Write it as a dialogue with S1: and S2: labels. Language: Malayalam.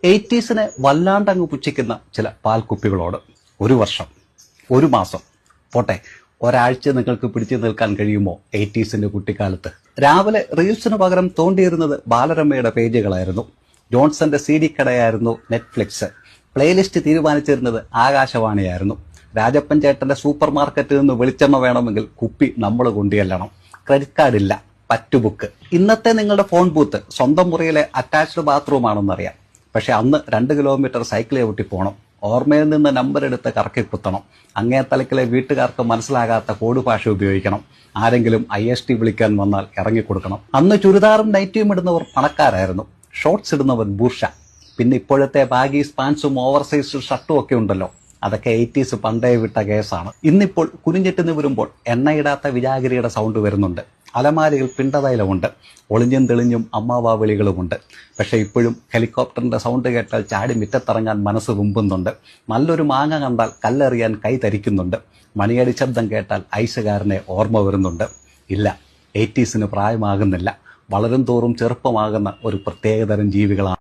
S1: എയ്റ്റീസിനെ വല്ലാണ്ടങ്ങ് പുച്ഛിക്കുന്ന ചില പാൽക്കുപ്പികളോട് 1 വർഷം, 1 മാസം, പോട്ടെ ഒരാഴ്ച നിങ്ങൾക്ക് പിടിച്ചു നിൽക്കാൻ കഴിയുമോ എയ്റ്റീസിന്റെ കുട്ടിക്കാലത്ത്? രാവിലെ റീൽസിന് പകരം തോണ്ടിയിരുന്നത് ബാലരമയുടെ പേജുകളായിരുന്നു. ജോൺസന്റെ CD കടയായിരുന്നു നെറ്റ്ഫ്ലിക്സ്. പ്ലേലിസ്റ്റ് തീരുമാനിച്ചിരുന്നത് ആകാശവാണിയായിരുന്നു. രാജപ്പൻ ചേട്ടന്റെ സൂപ്പർ മാർക്കറ്റിൽ നിന്ന് വെളിച്ചെണ്ണ വേണമെങ്കിൽ കുപ്പി നമ്മൾ കൊണ്ടുചെല്ലണം. ക്രെഡിറ്റ് കാർഡില്ല, പറ്റുബുക്ക്. ഇന്നത്തെ നിങ്ങളുടെ ഫോൺ ബൂത്ത് സ്വന്തം മുറിയിലെ അറ്റാച്ച്ഡ് ബാത്റൂം ആണെന്നറിയാം. പക്ഷെ അന്ന് 2 കിലോമീറ്റർ സൈക്കിൾ ചവിട്ടി പോകണം. ഓർമ്മയിൽ നിന്ന് നമ്പർ എടുത്ത് കറക്കി കുത്തണം. അങ്ങേ തലക്കിലെ വീട്ടുകാർക്ക് മനസ്സിലാകാത്ത കോഡ് ഭാഷ ഉപയോഗിക്കണം. ആരെങ്കിലും IST വിളിക്കാൻ വന്നാൽ ഇറങ്ങിക്കൊടുക്കണം. അന്ന് ചുരിദാറും നൈറ്റിയും ഇടുന്നവർ പണക്കാരായിരുന്നു. ഷോർട്സ് ഇടുന്നവൻ ബൂർഷ. പിന്നെ ഇപ്പോഴത്തെ ബാഗീസ് പാൻസും ഓവർസൈസ് ഷർട്ടും ഒക്കെ ഉണ്ടല്ലോ, അതൊക്കെ 80s പണ്ടേ വിട്ട കേസാണ്. ഇന്നിപ്പോൾ കുനിഞ്ഞിട്ട് നിവരുമ്പോൾ എണ്ണയിടാത്ത വിജാഗിരിയുടെ സൗണ്ട് വരുന്നുണ്ട്. അലമാരിയിൽ പിണ്ടതൈലമുണ്ട്. ഒളിഞ്ഞും തെളിഞ്ഞും അമ്മാവാ വിളികളുമുണ്ട്. പക്ഷെ ഇപ്പോഴും ഹെലികോപ്റ്ററിന്റെ സൗണ്ട് കേട്ടാൽ ചാടി മുറ്റത്തിറങ്ങാൻ മനസ്സ് വെമ്പുന്നുണ്ട്. നല്ലൊരു മാങ്ങ കണ്ടാൽ കല്ലെറിയാൻ കൈ തരിക്കുന്നുണ്ട്. മണിയടി ശബ്ദം കേട്ടാൽ ഐസുകാരനെ ഓർമ്മ വരുന്നുണ്ട്. ഇല്ല, 80s പ്രായമാകുന്നില്ല. വളരും തോറും ചെറുപ്പമാകുന്ന ഒരു പ്രത്യേകതരം ജീവികളാണ്.